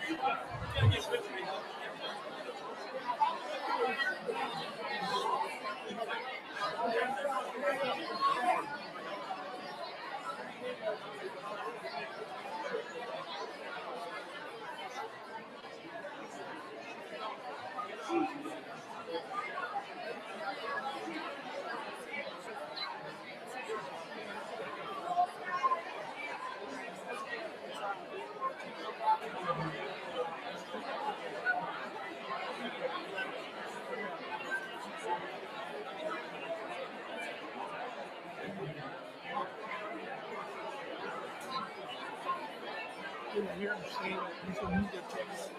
Here I'm saying you should meet the text.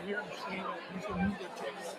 Here I'm saying you should meet the text.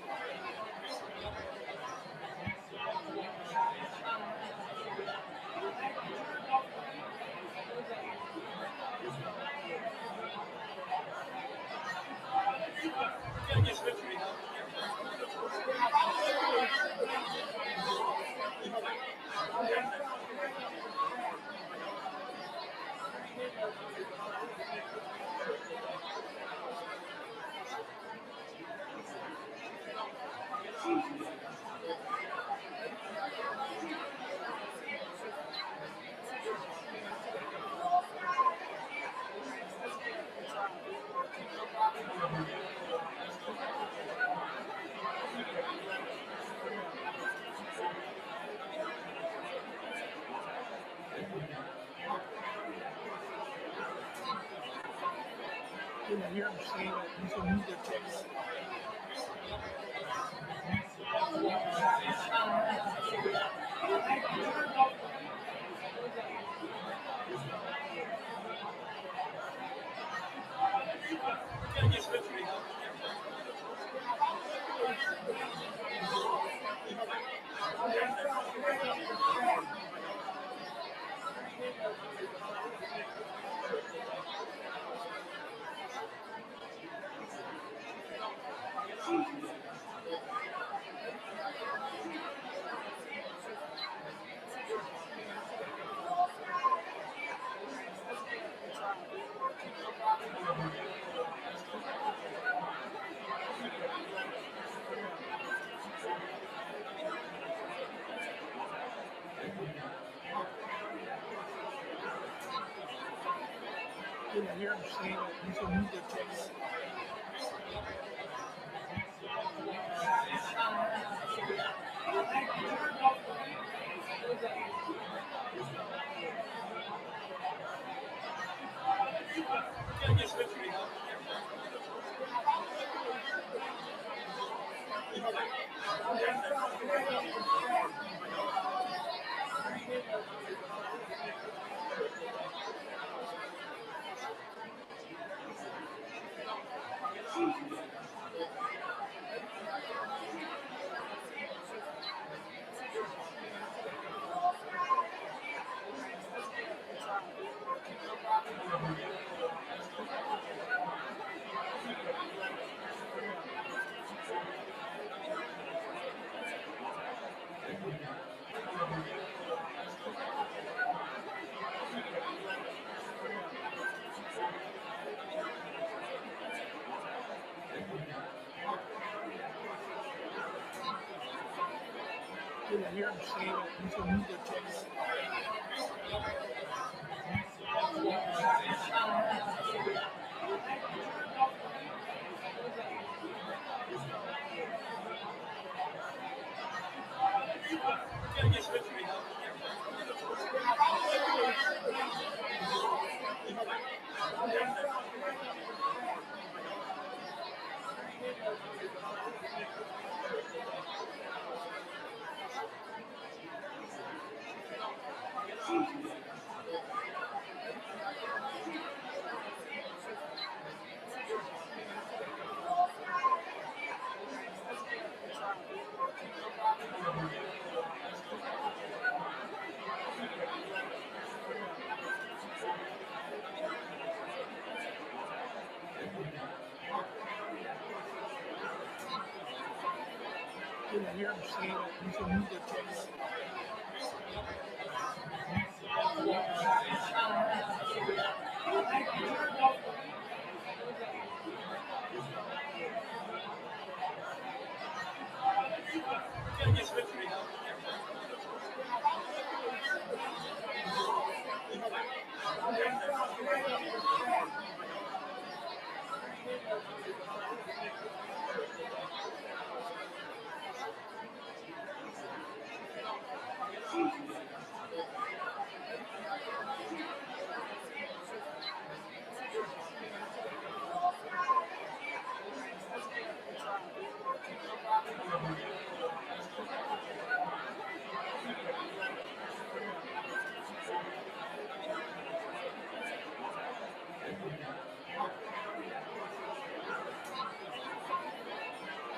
Here I'm saying you should meet the text. Here I'm saying you should meet the text. Here I'm saying you should meet the text. Yeah, here I'm seeing it. You can read the text.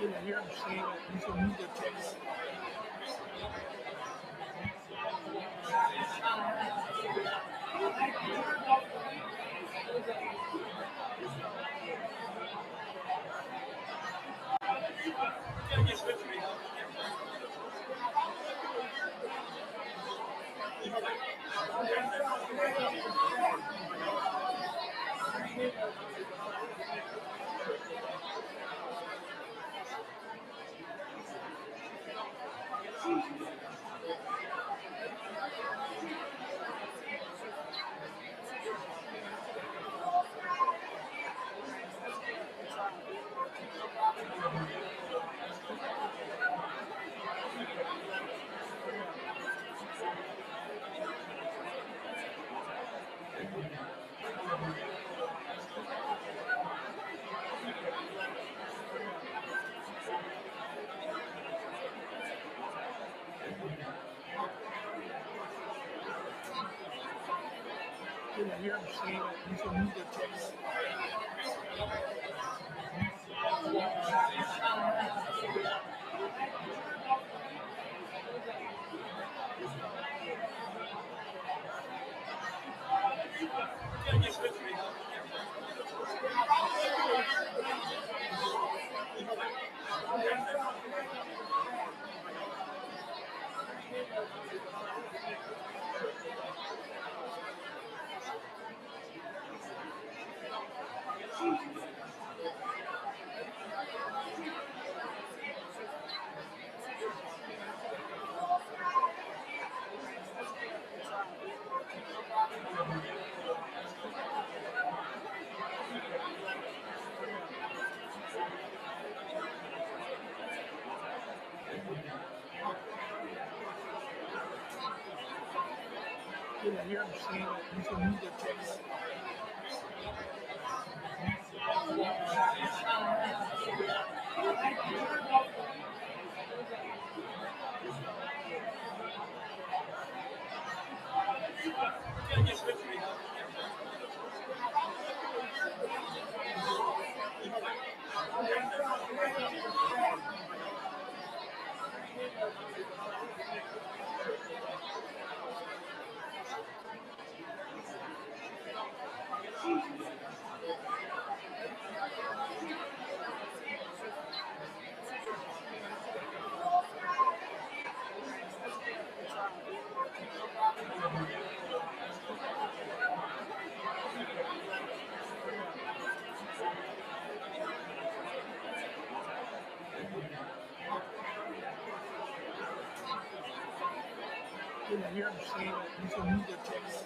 Yeah, here I'm seeing it. You can read the text. Yeah, here I'm seeing it. You can read the text. Yeah, here I'm seeing it. You can read the text. Yeah, here I'm seeing it. You can read the text.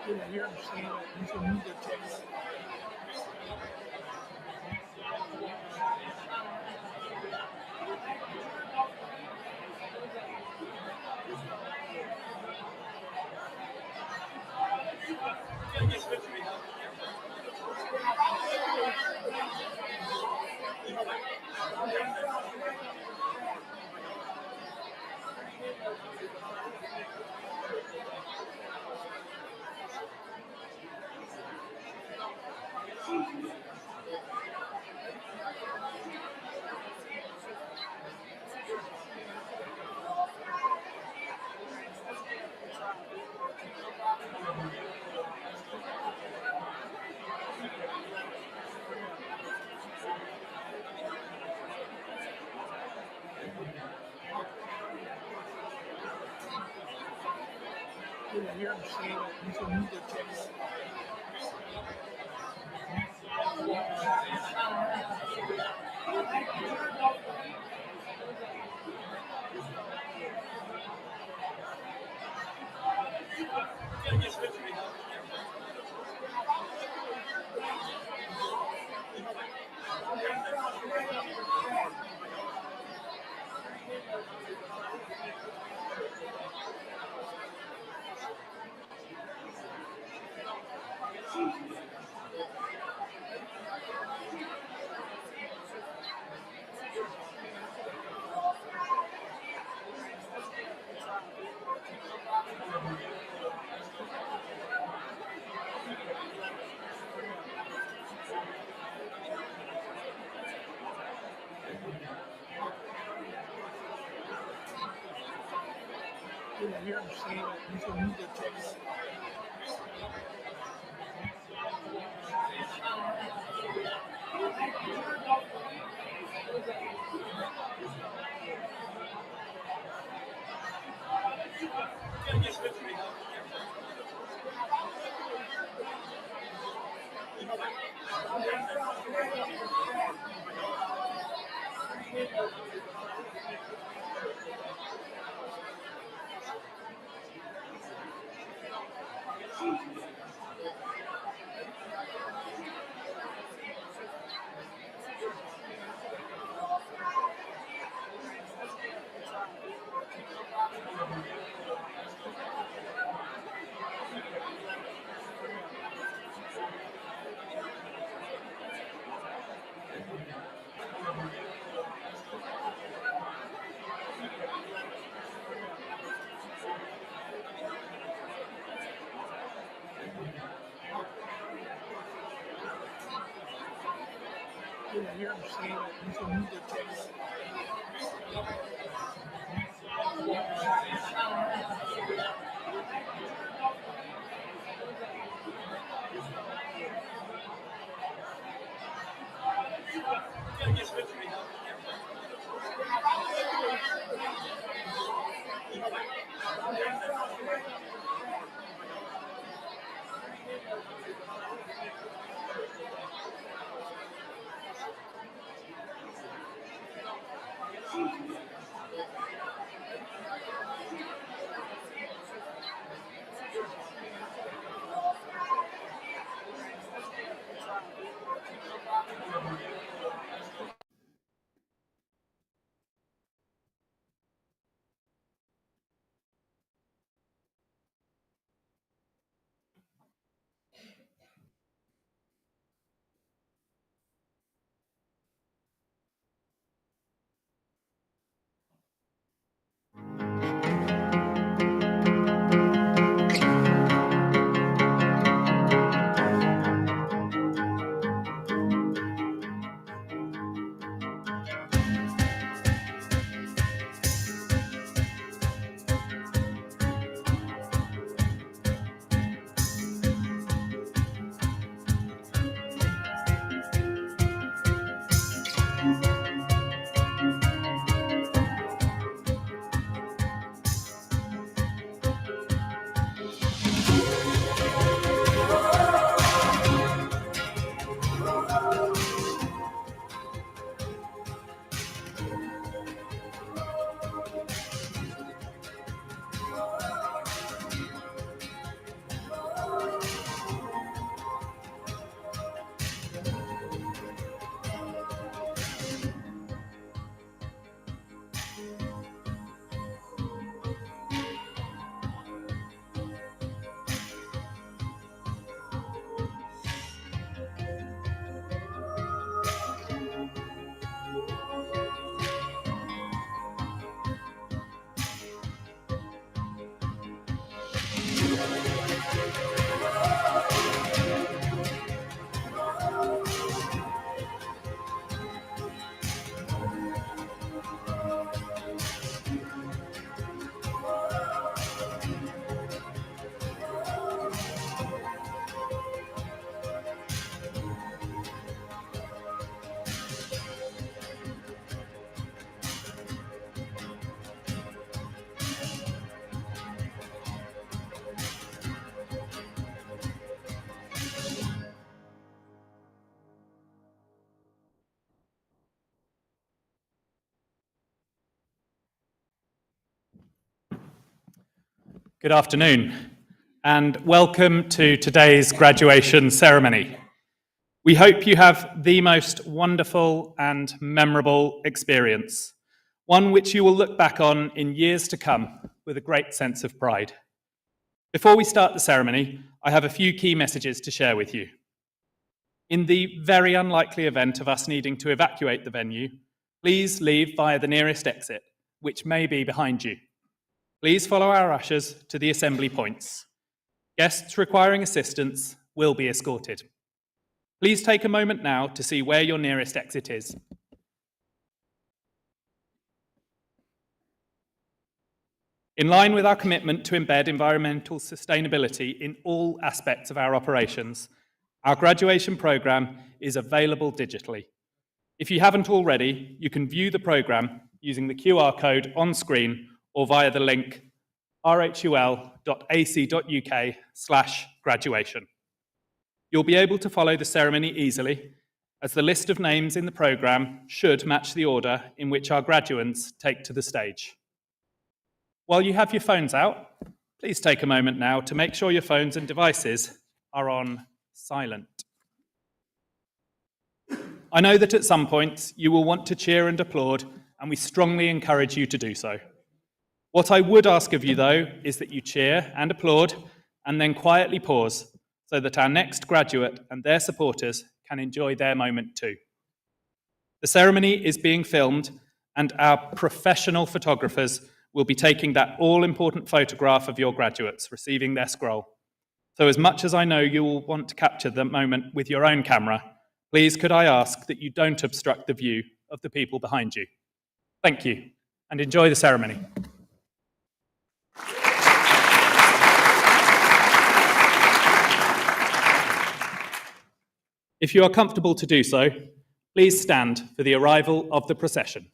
Yeah, I hear him saying that you should read the text. Yeah, I hear him saying that you should read the text. Yeah, I hear him saying that you should read the text. Yeah, I hear him saying that you should read the text. Good afternoon, and welcome to today's graduation ceremony. We hope you have the most wonderful and memorable experience, one which you will look back on in years to come with a great sense of pride. Before we start the ceremony, I have a few key messages to share with you. In the very unlikely event of us needing to evacuate the venue, please leave via the nearest exit, which may be behind you. Please follow our ushers to the assembly points. Guests requiring assistance will be escorted. Please take a moment now to see where your nearest exit is. In line with our commitment to embed environmental sustainability in all aspects of our operations, our graduation programme is available digitally. If you haven't already, you can view the programme using the QR code on screen or via the link rhul.ac.uk/graduation. You'll be able to follow the ceremony easily, as the list of names in the programme should match the order in which our graduands take to the stage. While you have your phones out, please take a moment now to make sure your phones and devices are on silent. I know that at some points you will want to cheer and applaud, and we strongly encourage you to do so. What I would ask of you, though, is that you cheer and applaud and then quietly pause so that our next graduate and their supporters can enjoy their moment too. The ceremony is being filmed, and our professional photographers will be taking that all-important photograph of your graduates receiving their scroll. So as much as I know you will want to capture the moment with your own camera, please could I ask that you don't obstruct the view of the people behind you. Thank you, and enjoy the ceremony. If you are comfortable to do so, please stand for the arrival of the procession.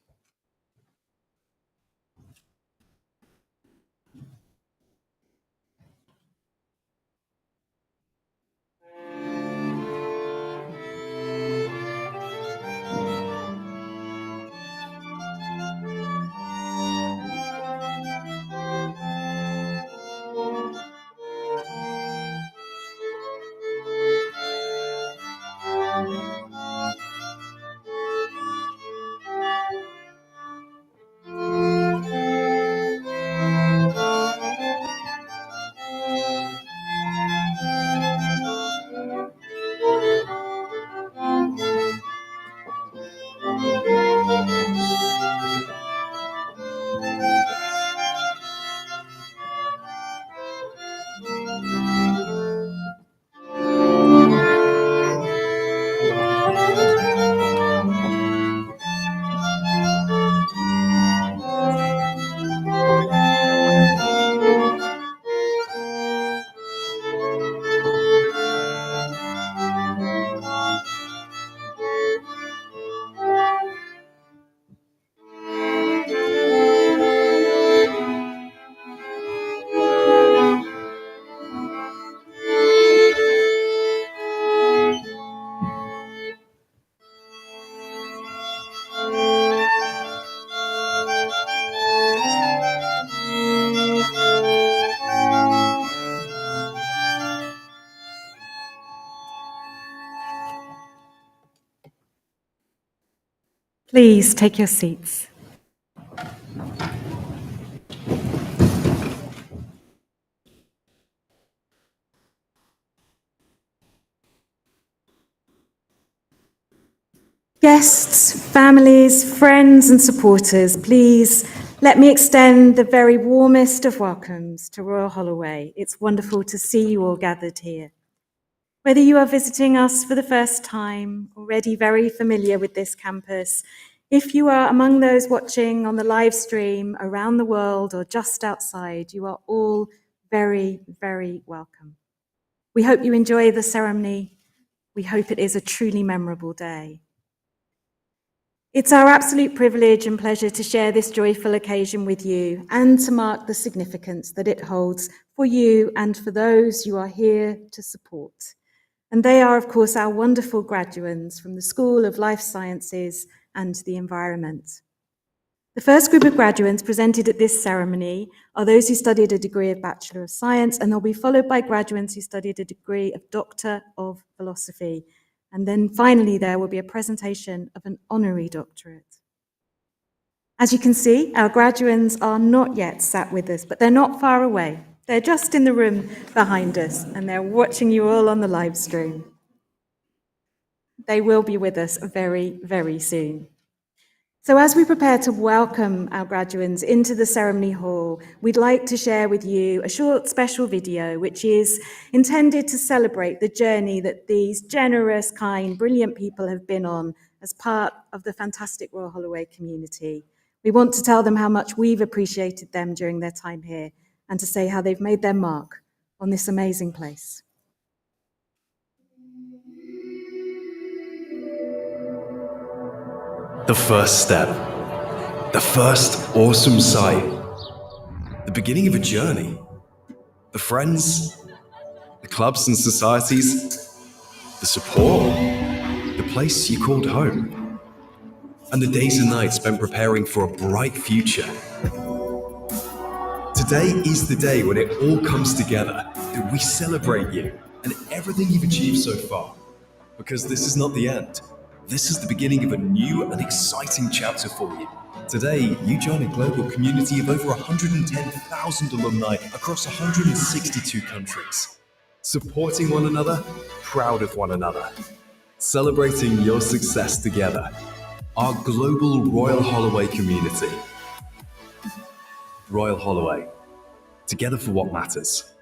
Please take your seats. Guests, families, friends and supporters, please let me extend the very warmest of welcomes to Royal Holloway. It's wonderful to see you all gathered here. Whether you are visiting us for the first time, already very familiar with this campus, if you are among those watching on the live stream around the world or just outside, you are all very, very welcome. We hope you enjoy the ceremony. We hope it is a truly memorable day. It's our absolute privilege and pleasure to share this joyful occasion with you and to mark the significance that it holds for you and for those you are here to support. And they are, of course, our wonderful graduands from the School of Life Sciences and the Environment. The first group of graduates presented at this ceremony are those who studied a degree of Bachelor of Science, and they'll be followed by graduates who studied a degree of Doctor of Philosophy. And then finally, there will be a presentation of an honorary doctorate. As you can see, our graduands are not yet sat with us, but they're not far away. They're just in the room behind us, and they're watching you all on the live stream. They will be with us very, very soon. So as we prepare to welcome our graduands into the ceremony hall, we'd like to share with you a short special video which is intended to celebrate the journey that these generous, kind, brilliant people have been on as part of the fantastic Royal Holloway community. We want to tell them how much we've appreciated them during their time here and to say how they've made their mark on this amazing place. The first step, the first awesome sight, the beginning of a journey, the friends, the clubs and societies, the support, the place you called home, and the days and nights spent preparing for a bright future. Today is the day when it all comes together, that we celebrate you and everything you've achieved so far, because this is not the end. This is the beginning of a new and exciting chapter for you. Today, you join a global community of over 110,000 alumni across 162 countries. Supporting one another, proud of one another. Celebrating your success together. Our global Royal Holloway community. Royal Holloway, together for what matters.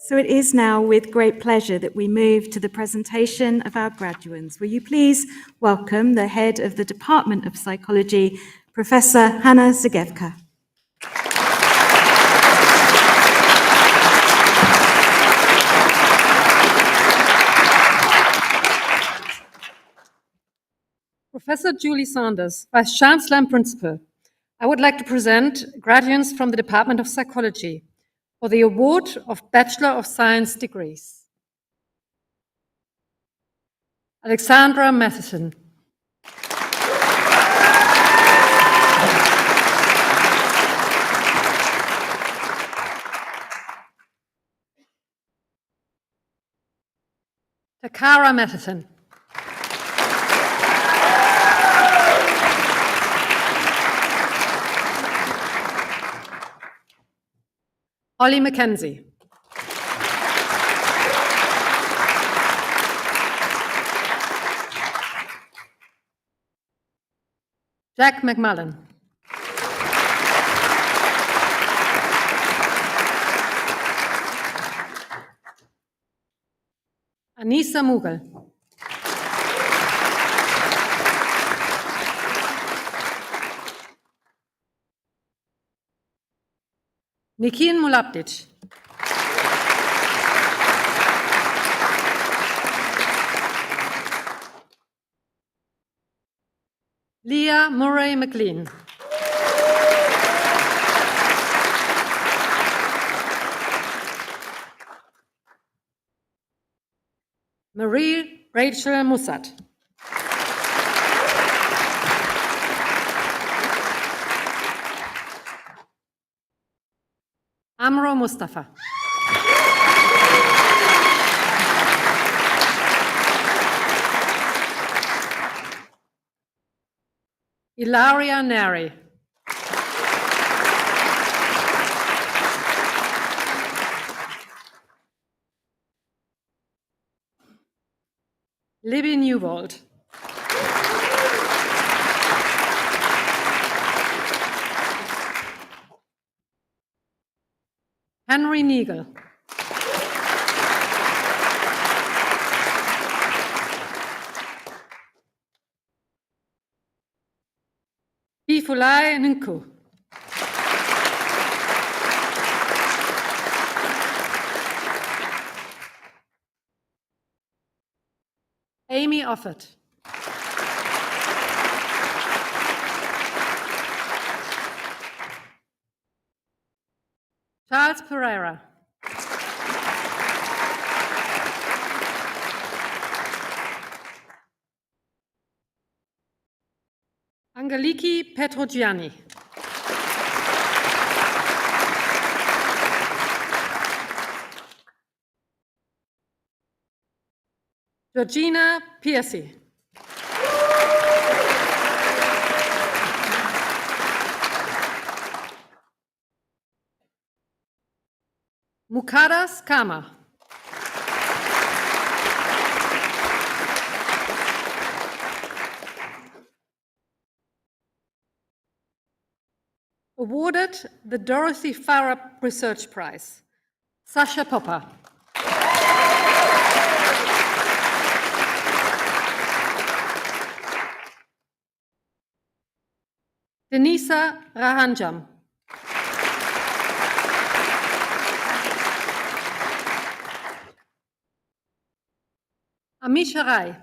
So it is now with great pleasure that we move to the presentation of our graduands. Will you please welcome the head of the Department of Psychology, Professor Hanna Zagevka. Professor Julie Saunders, Vice Chancellor and Principal, I would like to present graduates from the Department of Psychology for the award of Bachelor of Science degrees. Alexandra Matheson. Takara Matheson. Holly Mackenzie. Jack McMullen. Anissa Mughal. Nikin Mulaptic. Leah Murray McLean. Marie Rachel Mussat. Amro Mustafa. Ilaria Neri. Libby Newbold. Henry Niegel. Ifulai Nku. Amy Offord. Charles Pereira. Angeliki Petrogianni. Georgina Piercy. Mukadas Kama. Awarded the Dorothy Farah Research Prize, Sasha Popper. Denisa Rahanjam. Amisha Rai.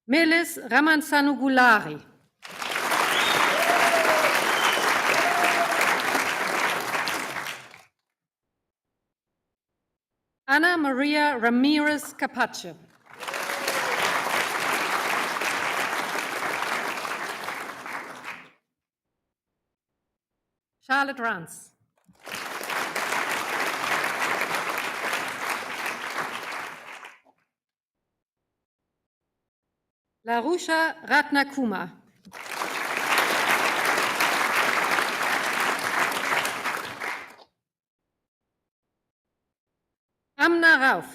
Melis Ramansanugulari. Ana Maria Ramirez Capace. Charlotte Rance. Larusha Ratnakuma. Amna Rauf.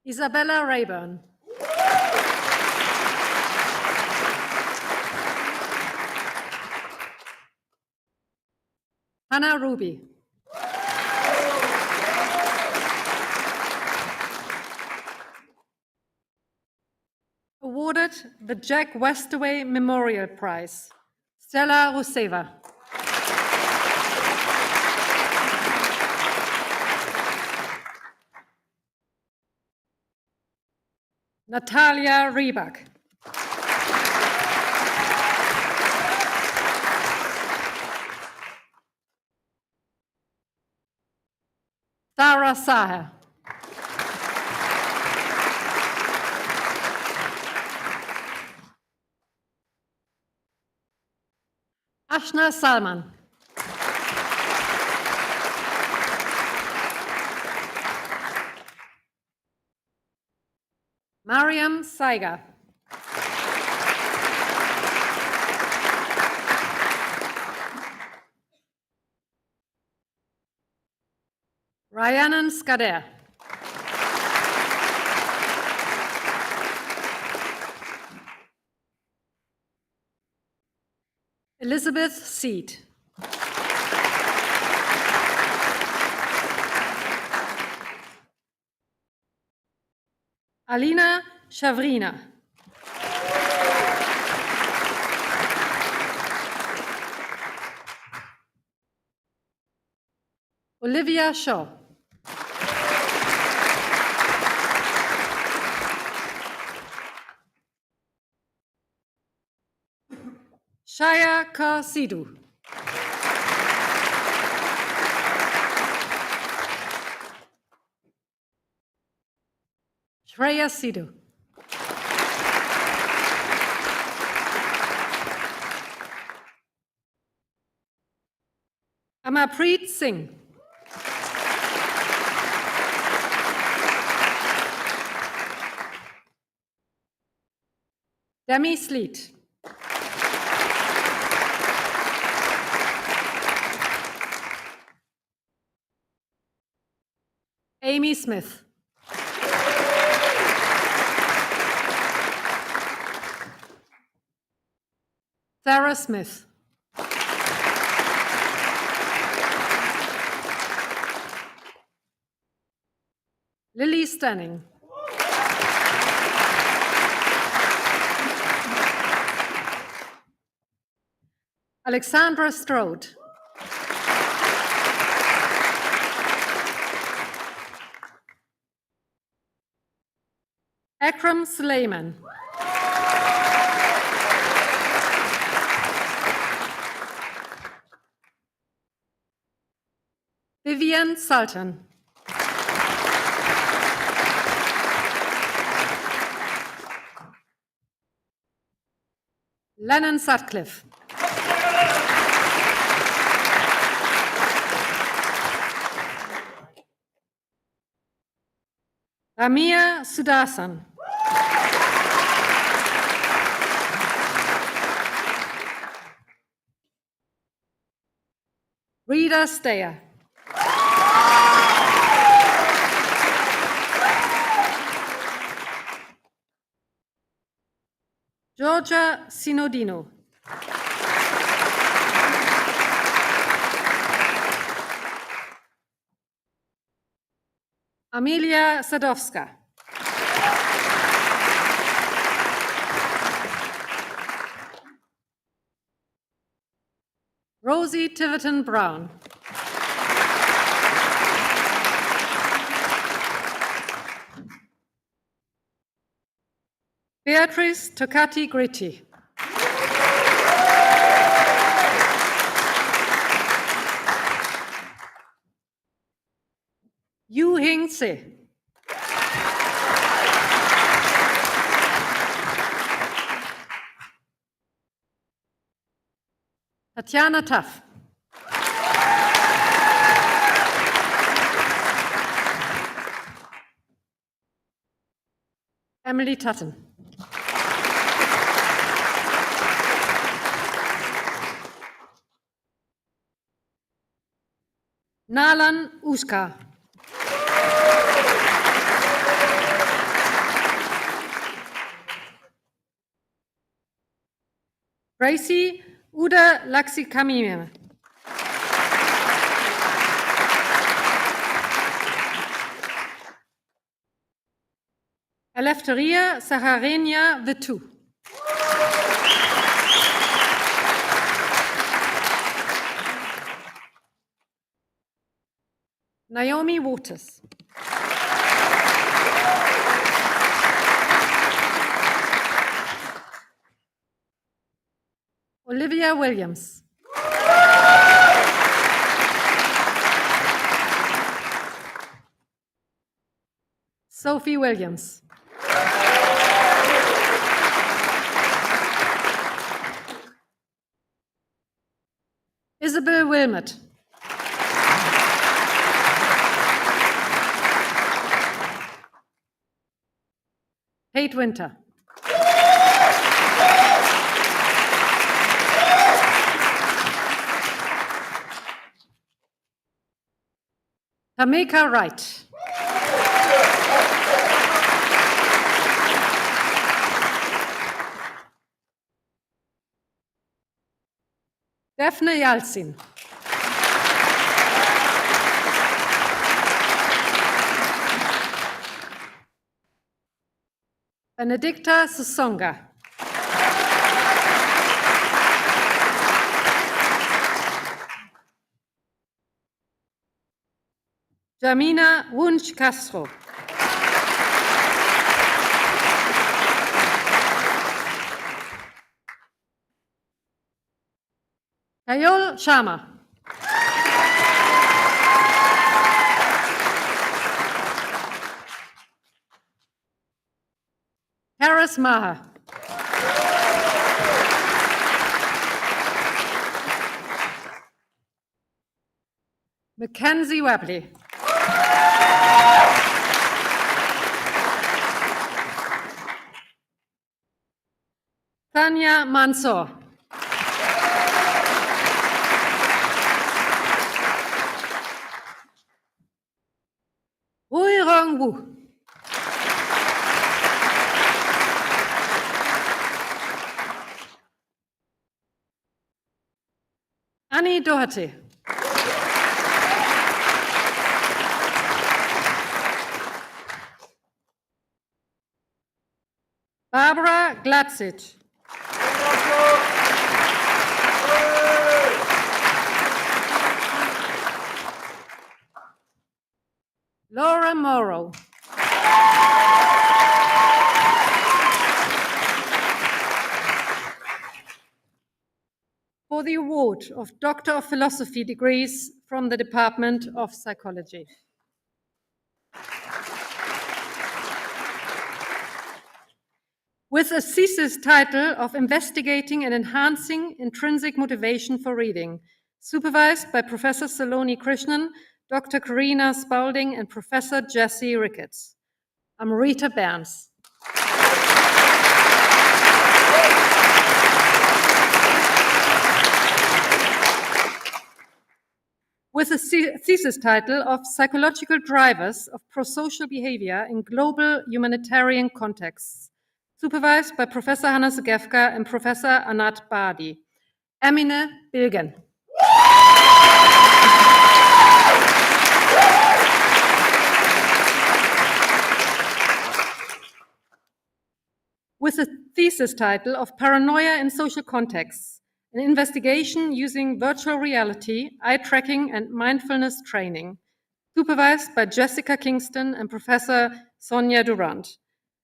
Isabella Rayburn. Hannah Ruby. Awarded the Jack Westaway Memorial Prize, Stella Ruseva. Natalia Rybak. Sarah Saher. Ashna Salman. Mariam Saiga. Ryanan Skader. Elizabeth Seed. Alina Shavrina. Olivia Shaw. Shaya Kar Sidhu. Shreya Sidhu. Amarpreet Singh. Demi Sleet. Amy Smith. Sarah Smith. Lily Stanning. Alexandra Strode. Akram Suleiman. Vivian Sultan. Lennon Sutcliffe. Ramia Sudarsan. Rita Steyer. Georgia Sinodino. Amelia Sadowska. Rosie Tiverton Brown. Beatrice Tocati Gritti. Yu Hing Se. Tatjana Taff. Emily Tutton. Nalan Uska. Gracie Uda Laksikamime. Eleftheria Saharenia Vitu. Naomi Waters. Olivia Williams. Sophie Williams. Isabel Wilmot. Kate Winter. Tameka Wright. Daphne Yalcin. Benedicta Susonga. Jamina Wunsch Castro. Kayol Sharma. Harris Maher. Mackenzie Webley. Tanya Mansour. Rui Rong Wu. Annie Doherty. Barbara Glatzich. Laura Morrow. For the award of Doctor of Philosophy degrees from the Department of Psychology. With a thesis title of Investigating and Enhancing Intrinsic Motivation for Reading, supervised by Professor Saloni Krishnan, Dr. Karina Spalding, and Professor Jesse Ricketts. Amrita Berns. With a thesis title of Psychological Drivers of Prosocial Behavior in Global Humanitarian Contexts, supervised by Professor Hanna Segevka and Professor Anat Badi. Emine Bilgen. With a thesis title of Paranoia in Social Contexts, an investigation using virtual reality, eye tracking, and mindfulness training, supervised by Jessica Kingston and Professor Sonia Durant.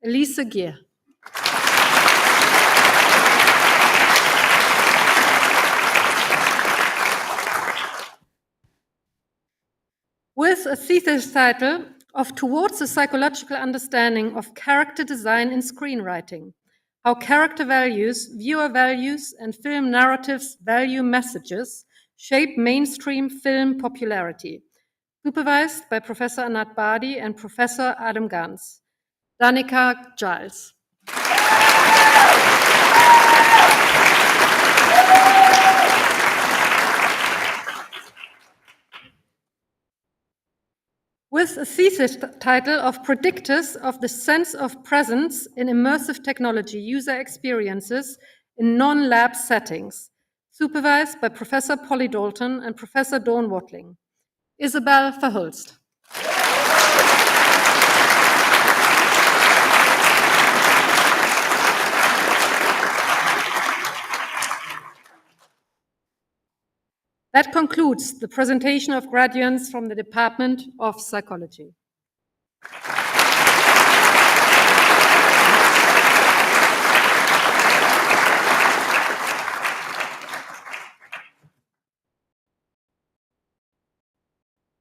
Elise Gier. With a thesis title of Towards a Psychological Understanding of Character Design in Screenwriting, How Character Values, Viewer Values, and Film Narratives Value Messages Shape Mainstream Film Popularity, supervised by Professor Anat Badi and Professor Adam Gans. Danica Giles. With a thesis title of Predictors of the Sense of Presence in Immersive Technology User Experiences in Non-Lab Settings, supervised by Professor Polly Dalton and Professor Dawn Watling. Isabel Verhulst. That concludes the presentation of graduates from the Department of Psychology.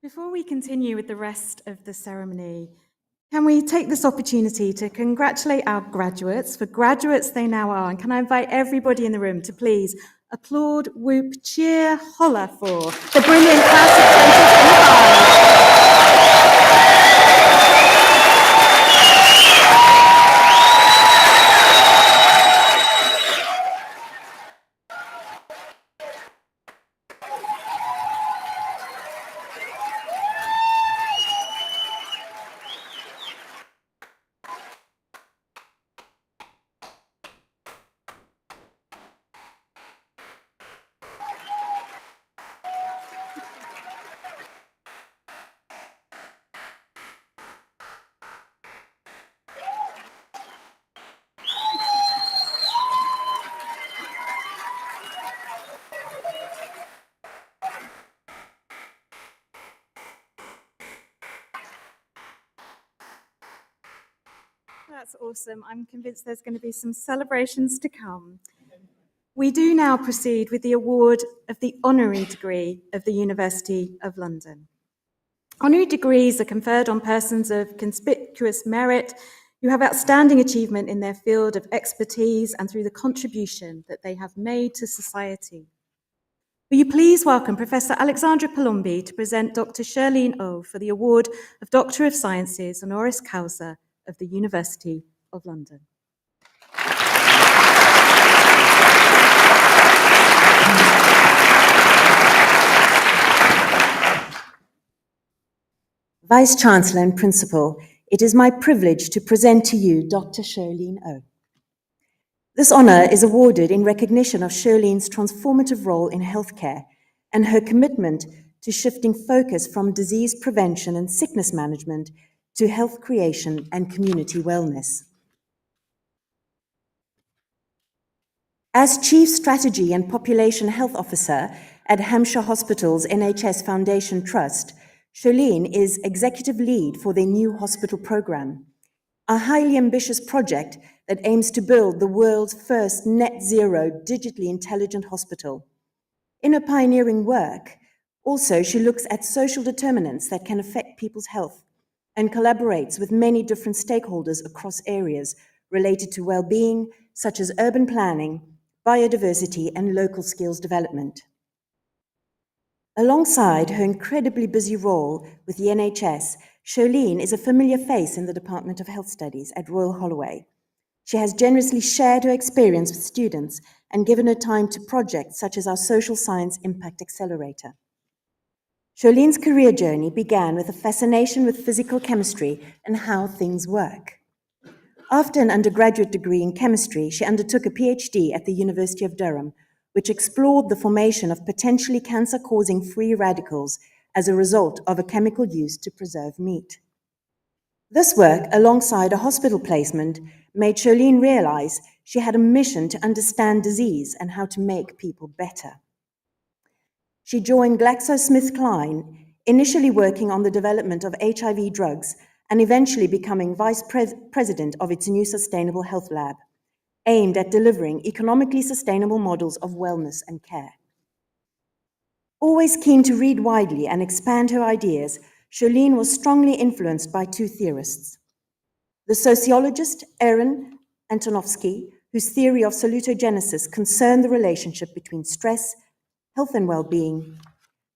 Before we continue with the rest of the ceremony, can we take this opportunity to congratulate our graduates, for graduates they now are, and can I invite everybody in the room to please applaud, whoop, cheer, holler for the brilliant class of 2025. That's awesome. I'm convinced there's going to be some celebrations to come. We do now proceed with the award of the honorary degree of the University of London. Honorary degrees are conferred on persons of conspicuous merit who have outstanding achievement in their field of expertise and through the contribution that they have made to society. Will you please welcome Professor Alexandra Palombi to present Dr. Shirlene Oh for the award of Doctor of Sciences honoris causa of the University of London. Vice-Chancellor and Principal, it is my privilege to present to you Dr. Shirlene Oh. This honour is awarded in recognition of Shirlene's transformative role in healthcare and her commitment to shifting focus from disease prevention and sickness management to health creation and community wellness. As Chief Strategy and Population Health Officer at Hampshire Hospitals NHS Foundation Trust, Shirlene is Executive Lead for their new hospital programme, a highly ambitious project that aims to build the world's first net zero digitally intelligent hospital. In her pioneering work, Also, she looks at social determinants that can affect people's health and collaborates with many different stakeholders across areas related to well-being, such as urban planning, biodiversity, and local skills development. Alongside her incredibly busy role with the NHS, Charlene is a familiar face in the Department of Health Studies at Royal Holloway. She has generously shared her experience with students and given her time to projects such as our Social Science Impact Accelerator. Charlene's career journey began with a fascination with physical chemistry and how things work. After an undergraduate degree in chemistry, she undertook a PhD at the University of Durham, which explored the formation of potentially cancer-causing free radicals as a result of a chemical used to preserve meat. This work, alongside a hospital placement, made Charlene realize she had a mission to understand disease and how to make people better. She joined GlaxoSmithKline, initially working on the development of HIV drugs and eventually becoming vice president of its new Sustainable Health Lab, aimed at delivering economically sustainable models of wellness and care. Always keen to read widely and expand her ideas, Charlene was strongly influenced by two theorists. The sociologist Aaron Antonovsky, whose theory of salutogenesis concerned the relationship between stress, health and well-being,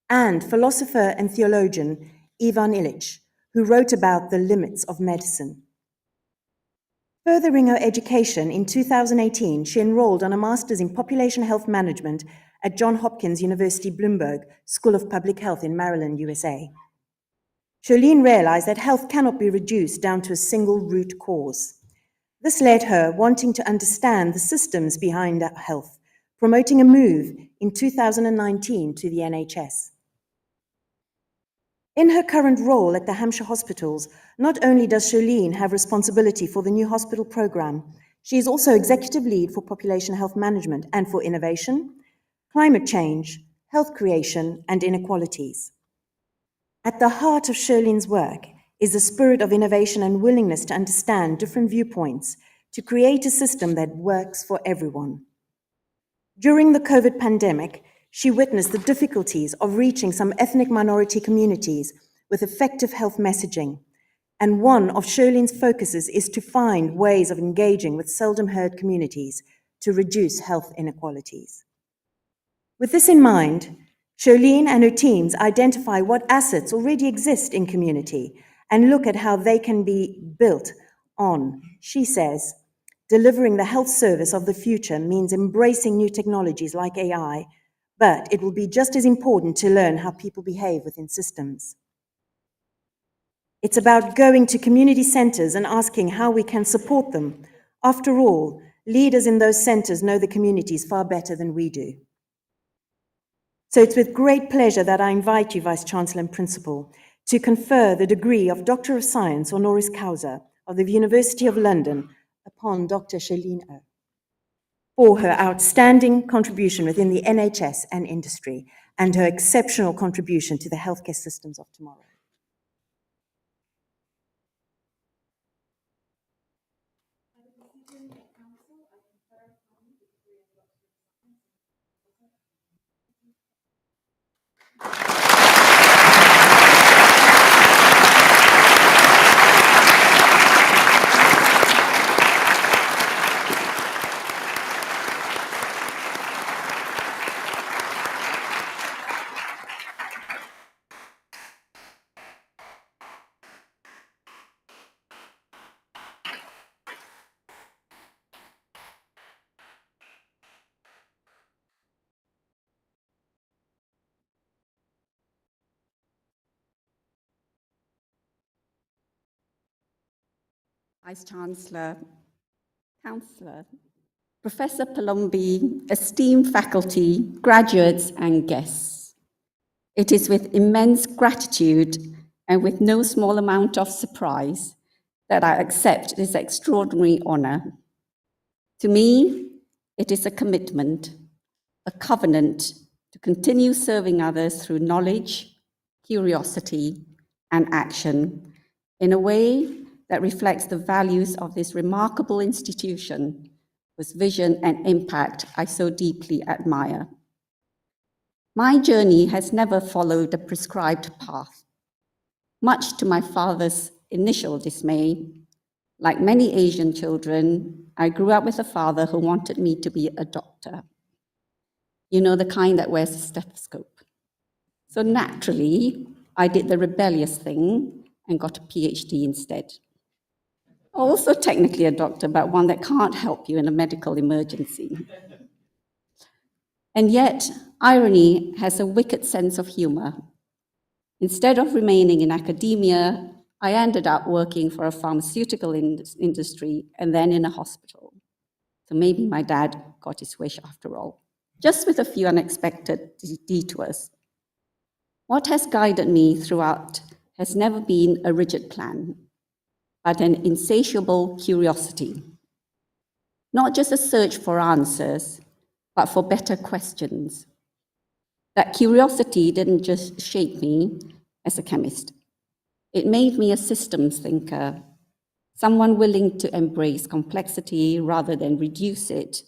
and philosopher and theologian Ivan Illich, who wrote about the limits of medicine. Furthering her education, in 2018, she enrolled on a master's in population health management at Johns Hopkins University Bloomberg School of Public Health in Maryland, USA. Charlene realized that health cannot be reduced down to a single root cause. This led her wanting to understand the systems behind health, promoting a move in 2019 to the NHS. In her current role at the Hampshire Hospitals, not only does Charlene have responsibility for the new hospital program, she is also executive lead for population health management and for innovation, climate change, health creation, and inequalities. At the heart of Charlene's work is the spirit of innovation and willingness to understand different viewpoints to create a system that works for everyone. During the COVID pandemic, she witnessed the difficulties of reaching some ethnic minority communities with effective health messaging, and one of Charlene's focuses is to find ways of engaging with seldom heard communities to reduce health inequalities. With this in mind, Charlene and her teams identify what assets already exist in community and look at how they can be built on. She says, delivering the health service of the future means embracing new technologies like AI, but it will be just as important to learn how people behave within systems. It's about going to community centers and asking how we can support them. After all, leaders in those centers know the communities far better than we do. So it's with great pleasure that I invite you, Vice-Chancellor and Principal, to confer the degree of Doctor of Science honoris causa of the University of London upon Dr. Charlene O, for her outstanding contribution within the NHS and industry and her exceptional contribution to the healthcare systems of tomorrow. Vice-Chancellor, Councillor, Professor Palombi, esteemed faculty, graduates and guests. It is with immense gratitude and with no small amount of surprise that I accept this extraordinary honour. To me, it is a commitment, a covenant to continue serving others through knowledge, curiosity and action in a way that reflects the values of this remarkable institution, whose vision and impact I so deeply admire. My journey has never followed a prescribed path. Much to my father's initial dismay, like many Asian children, I grew up with a father who wanted me to be a doctor. You know, the kind that wears a stethoscope. So naturally, I did the rebellious thing and got a PhD instead. Also technically a doctor, but one that can't help you in a medical emergency. And yet, irony has a wicked sense of humor. Instead of remaining in academia, I ended up working for a pharmaceutical industry and then in a hospital. So maybe my dad got his wish after all, just with a few unexpected detours. What has guided me throughout has never been a rigid plan, but an insatiable curiosity. Not just a search for answers, but for better questions. That curiosity didn't just shape me as a chemist. It made me a systems thinker, someone willing to embrace complexity rather than reduce it.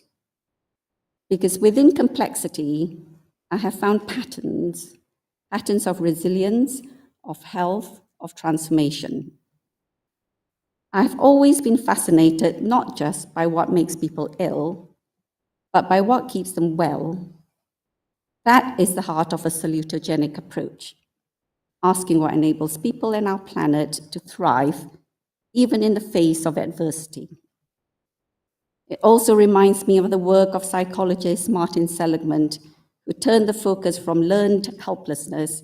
Because within complexity, I have found patterns of resilience, of health, of transformation. I've always been fascinated not just by what makes people ill, but by what keeps them well. That is the heart of a salutogenic approach, asking what enables people and our planet to thrive, even in the face of adversity. It also reminds me of the work of psychologist Martin Seligman, who turned the focus from learned helplessness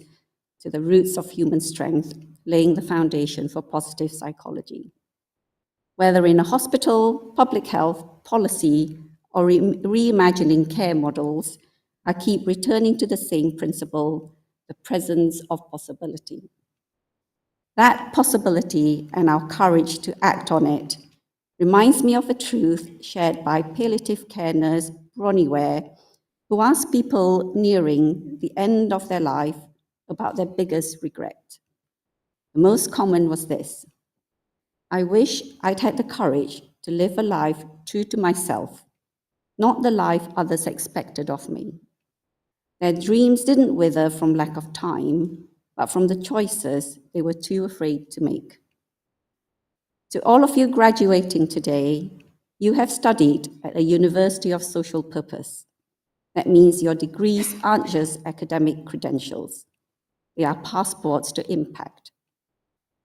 to the roots of human strength, laying the foundation for positive psychology. Whether in a hospital, public health, policy, or reimagining care models, I keep returning to the same principle, the presence of possibility. That possibility and our courage to act on it reminds me of a truth shared by palliative care nurse Bronnie Ware, who asked people nearing the end of their life about their biggest regret. The most common was this: I wish I'd had the courage to live a life true to myself, not the life others expected of me. Their dreams didn't wither from lack of time, but from the choices they were too afraid to make. To all of you graduating today, you have studied at a university of social purpose. That means your degrees aren't just academic credentials. They are passports to impact.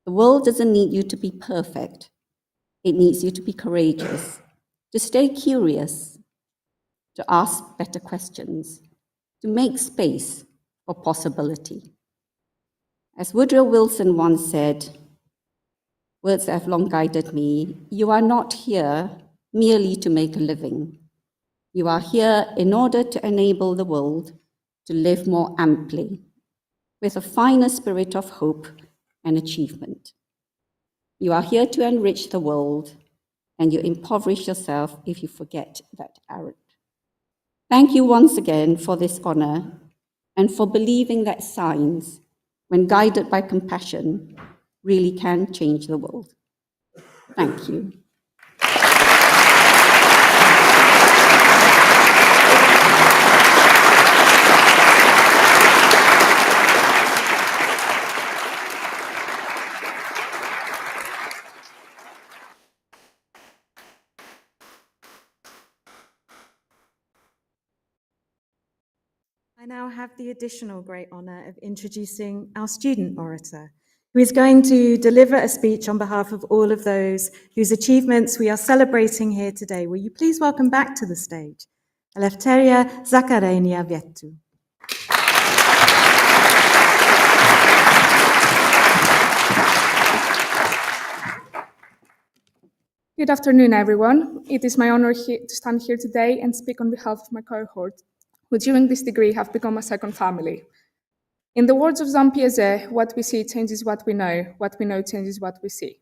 The world doesn't need you to be perfect. It needs you to be courageous, to stay curious, to ask better questions, to make space for possibility. As Woodrow Wilson once said, words that have long guided me, you are not here merely to make a living. You are here in order to enable the world to live more amply, with a finer spirit of hope and achievement. You are here to enrich the world, and you impoverish yourself if you forget that errand. Thank you once again for this honor and for believing that science, when guided by compassion, really can change the world. Thank you. I now have the additional great honour of introducing our student orator, who is going to deliver a speech on behalf of all of those whose achievements we are celebrating here today. Will you please welcome back to the stage Eleftheria Zakharania-Vietu. Good afternoon, everyone. It is my honor to stand here today and speak on behalf of my cohort, who during this degree have become a second family. In the words of Jean Piaget, what we see changes what we know changes what we see.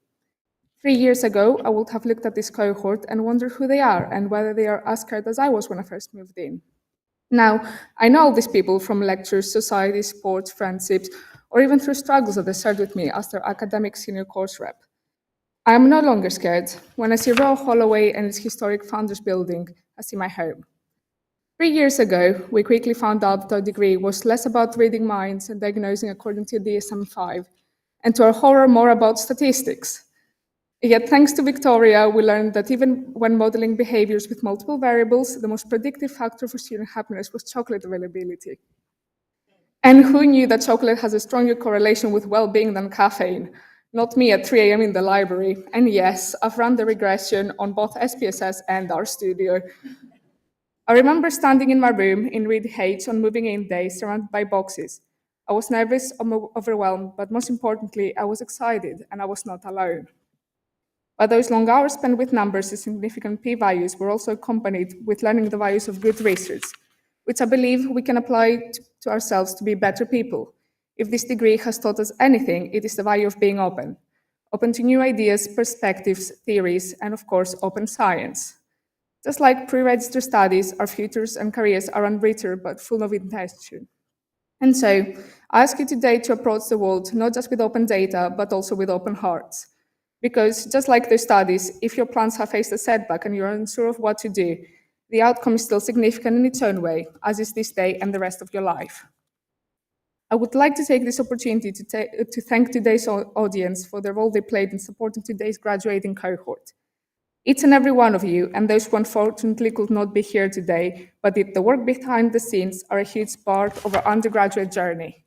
3 years ago, I would have looked at this cohort and wondered who they are and whether they are as scared as I was when I first moved in. Now, I know all these people from lectures, society, sports, friendships, or even through struggles that they shared with me as their academic senior course rep. I am no longer scared. When I see Royal Holloway and its historic Founders Building, I see my home. 3 years ago, we quickly found out that our degree was less about reading minds and diagnosing according to DSM-5, and to our horror, more about statistics. Yet, thanks to Victoria, we learned that even when modeling behaviors with multiple variables, the most predictive factor for student happiness was chocolate availability. And who knew that chocolate has a stronger correlation with well-being than caffeine? Not me at 3 a.m. in the library. And yes, I've run the regression on both SPSS and RStudio. I remember standing in my room in Reed H on moving in day, surrounded by boxes. I was nervous, overwhelmed, but most importantly, I was excited, and I was not alone. But those long hours spent with numbers and significant p-values were also accompanied with learning the values of good research, which I believe we can apply to ourselves to be better people. If this degree has taught us anything, it is the value of being open. Open to new ideas, perspectives, theories, and of course, open science. Just like pre-registered studies, our futures and careers are unwritten but full of intention. And so, I ask you today to approach the world not just with open data, but also with open hearts. Because just like the studies, if your plans have faced a setback and you're unsure of what to do, the outcome is still significant in its own way, as is this day and the rest of your life. I would like to take this opportunity to thank today's audience for the role they played in supporting today's graduating cohort. Each and every one of you, and those who unfortunately could not be here today, but did the work behind the scenes, are a huge part of our undergraduate journey.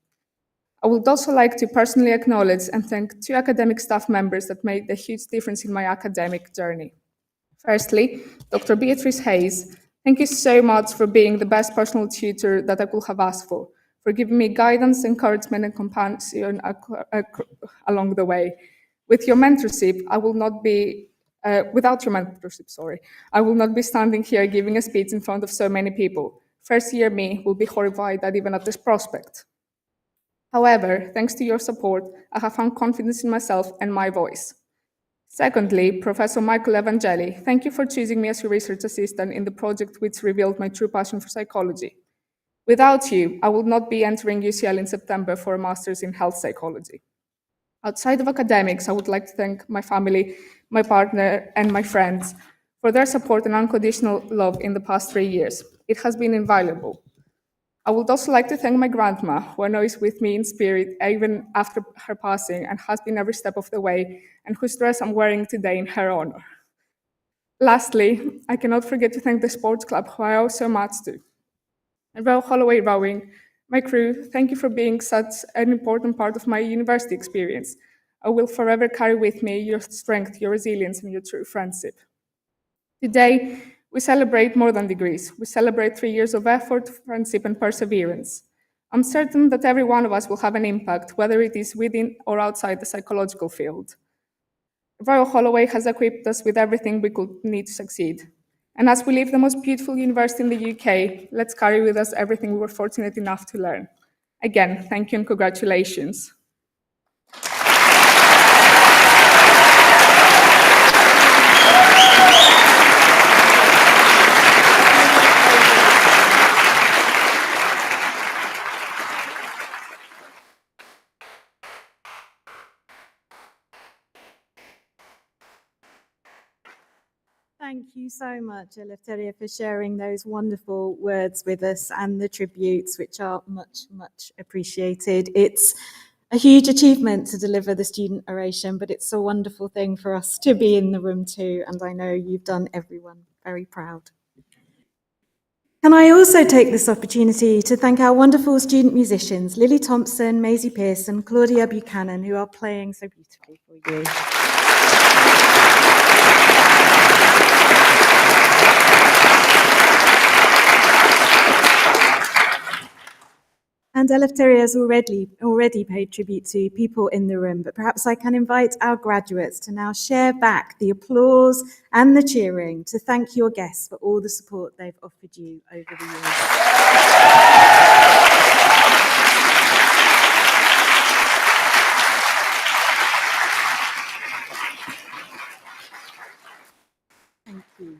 I would also like to personally acknowledge and thank 2 academic staff members that made a huge difference in my academic journey. Firstly, Dr. Beatrice Hayes, thank you so much for being the best personal tutor that I could have asked for giving me guidance, encouragement, and compassion along the way. With your mentorship, without your mentorship, I will not be standing here giving a speech in front of so many people. First year me will be horrified even at this prospect. However, thanks to your support, I have found confidence in myself and my voice. Secondly, Professor Michael Evangeli, thank you for choosing me as your research assistant in the project which revealed my true passion for psychology. Without you, I would not be entering UCL in September for a master's in health psychology. Outside of academics, I would like to thank my family, my partner, and my friends for their support and unconditional love in the past 3 years. It has been invaluable. I would also like to thank my grandma, who I know is with me in spirit even after her passing and has been every step of the way, and whose dress I'm wearing today in her honor. Lastly, I cannot forget to thank the sports club, who I owe so much to. And Royal Holloway Rowing, my crew, thank you for being such an important part of my university experience. I will forever carry with me your strength, your resilience, and your true friendship. Today, we celebrate more than degrees. We celebrate 3 years of effort, friendship, and perseverance. I'm certain that every one of us will have an impact, whether it is within or outside the psychological field. Royal Holloway has equipped us with everything we could need to succeed. And as we leave the most beautiful university in the UK, let's carry with us everything we were fortunate enough to learn. Again, thank you and congratulations. Thank you so much, Eleftheria, for sharing those wonderful words with us and the tributes, which are much, much appreciated. It's a huge achievement to deliver the student oration, but it's a wonderful thing for us to be in the room too, and I know you've done everyone very proud. Can I also take this opportunity to thank our wonderful student musicians, Lily Thompson, Maisie Pearson, Claudia Buchanan, who are playing so beautifully for you. And Eleftheria has already paid tribute to people in the room, but perhaps I can invite our graduates to now share back the applause and the cheering to thank your guests for all the support they've offered you over the years. Thank you.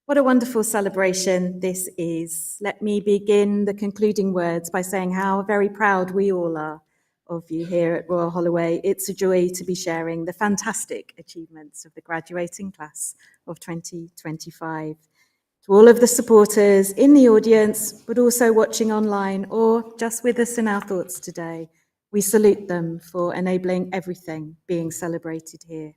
What a wonderful celebration this is. Let me begin the concluding words by saying how very proud we all are of you here at Royal Holloway. It's a joy to be sharing the fantastic achievements of the graduating class of 2025. To all of the supporters in the audience, but also watching online or just with us in our thoughts today, we salute them for enabling everything being celebrated here.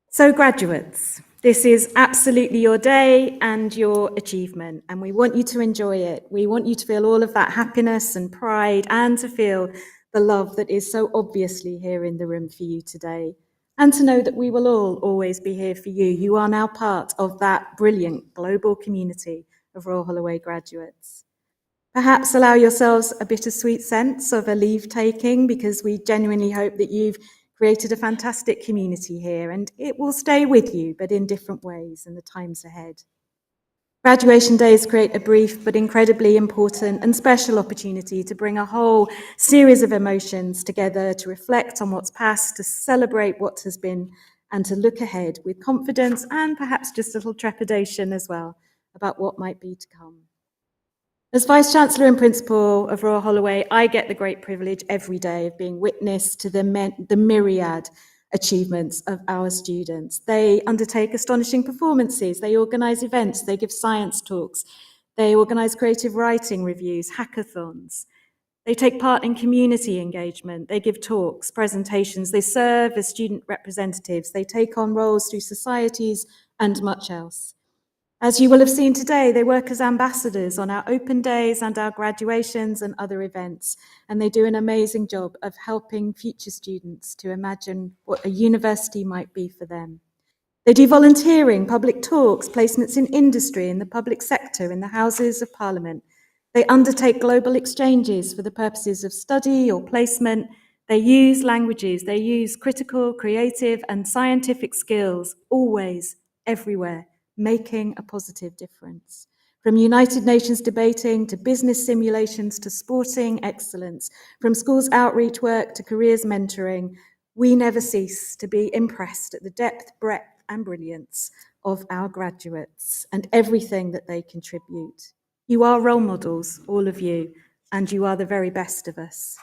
So graduates, this is absolutely your day and your achievement, and we want you to enjoy it. We want you to feel all of that happiness and pride and to feel the love that is so obviously here in the room for you today, and to know that we will all always be here for you. You are now part of that brilliant global community of Royal Holloway graduates. Perhaps allow yourselves a bittersweet sense of a leave taking, because we genuinely hope that you've created a fantastic community here and it will stay with you, but in different ways in the times ahead. Graduation days create a brief but incredibly important and special opportunity to bring a whole series of emotions together, to reflect on what's past, to celebrate what has been, and to look ahead with confidence and perhaps just a little trepidation as well about what might be to come. As Vice-Chancellor and Principal of Royal Holloway, I get the great privilege every day of being witness to the myriad achievements of our students. They undertake astonishing performances, they organise events, they give science talks, they organise creative writing reviews, hackathons. They take part in community engagement, they give talks, presentations, they serve as student representatives, they take on roles through societies and much else. As you will have seen today, they work as ambassadors on our open days and our graduations and other events, and they do an amazing job of helping future students to imagine what a university might be for them. They do volunteering, public talks, placements in industry, in the public sector, in the Houses of Parliament. They undertake global exchanges for the purposes of study or placement. They use languages, they use critical, creative, and scientific skills, always, everywhere, making a positive difference. From United Nations debating to business simulations to sporting excellence, from schools outreach work to careers mentoring, we never cease to be impressed at the depth, breadth, and brilliance of our graduates and everything that they contribute. You are role models, all of you, and you are the very best of us.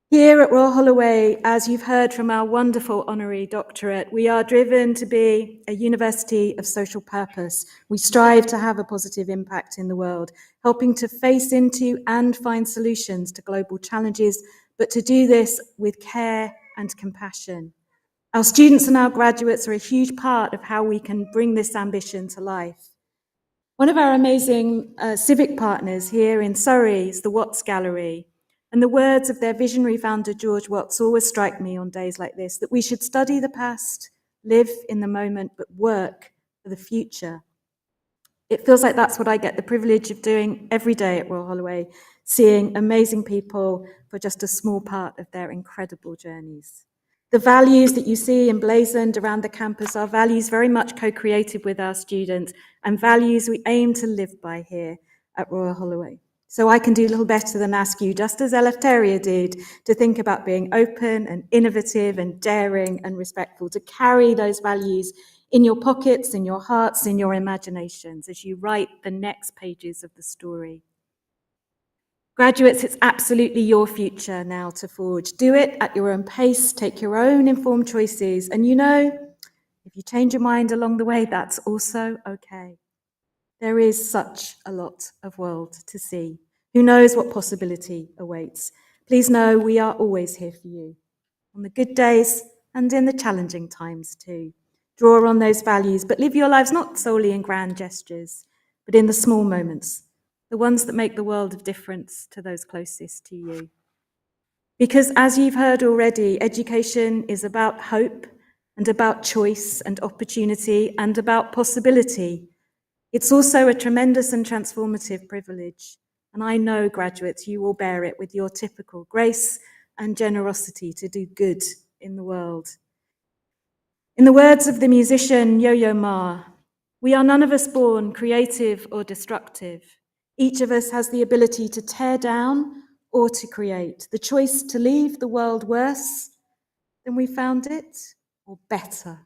Here at Royal Holloway, as you've heard from our wonderful honorary doctorate, we are driven to be a university of social purpose. We strive to have a positive impact in the world, helping to face into and find solutions to global challenges, but to do this with care and compassion. Our students and our graduates are a huge part of how we can bring this ambition to life. One of our amazing civic partners here in Surrey is the Watts Gallery. And the words of their visionary founder, George Watts, always strike me on days like this, that we should study the past, live in the moment, but work for the future. It feels like that's what I get the privilege of doing every day at Royal Holloway, seeing amazing people for just a small part of their incredible journeys. The values that you see emblazoned around the campus are values very much co-created with our students and values we aim to live by here at Royal Holloway. So I can do a little better than ask you, just as Eleftheria did, to think about being open and innovative and daring and respectful, to carry those values in your pockets, in your hearts, in your imaginations as you write the next pages of the story. Graduates, it's absolutely your future now to forge. Do it at your own pace, take your own informed choices, and you know, if you change your mind along the way, that's also okay. There is such a lot of world to see. Who knows what possibility awaits? Please know we are always here for you, on the good days and in the challenging times too. Draw on those values, but live your lives not solely in grand gestures, but in the small moments, the ones that make the world of difference to those closest to you. Because as you've heard already, education is about hope and about choice and opportunity and about possibility. It's also a tremendous and transformative privilege. And I know, graduates, you will bear it with your typical grace and generosity to do good in the world. In the words of the musician Yo-Yo Ma, we are none of us born creative or destructive. Each of us has the ability to tear down or to create, the choice to leave the world worse than we found it or better.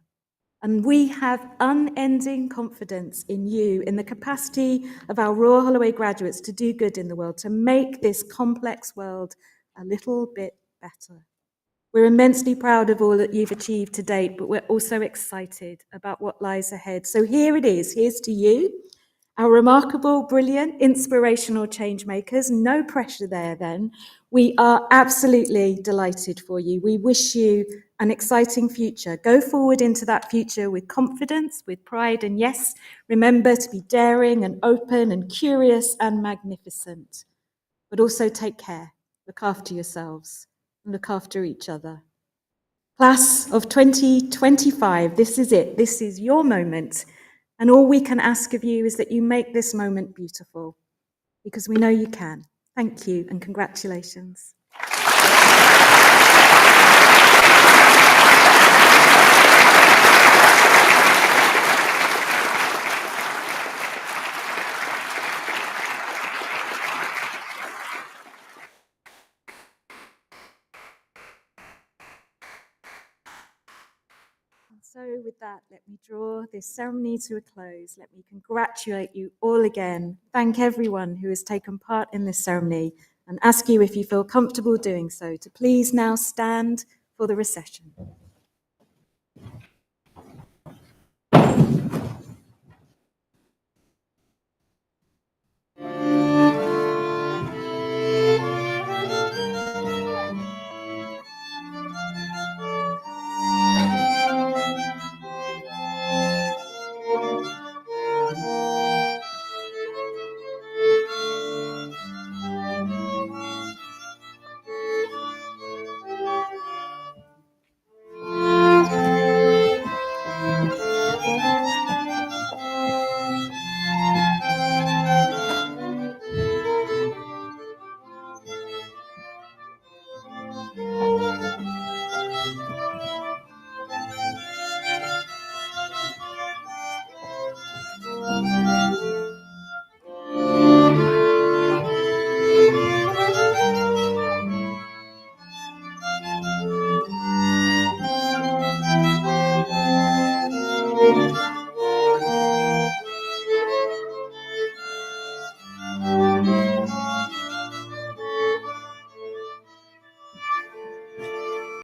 And we have unending confidence in you, in the capacity of our Royal Holloway graduates to do good in the world, to make this complex world a little bit better. We're immensely proud of all that you've achieved to date, but we're also excited about what lies ahead. So here it is. Here's to you, our remarkable, brilliant, inspirational change makers. No pressure there then. We are absolutely delighted for you. We wish you an exciting future. Go forward into that future with confidence, with pride, and yes, remember to be daring and open and curious and magnificent. But also take care, look after yourselves, and look after each other. Class of 2025, this is it. This is your moment. And all we can ask of you is that you make this moment beautiful, because we know you can. Thank you and congratulations. And so with that, let me draw this ceremony to a close. Let me congratulate you all again. Thank everyone who has taken part in this ceremony and ask you, if you feel comfortable doing so, to please now stand for the recession.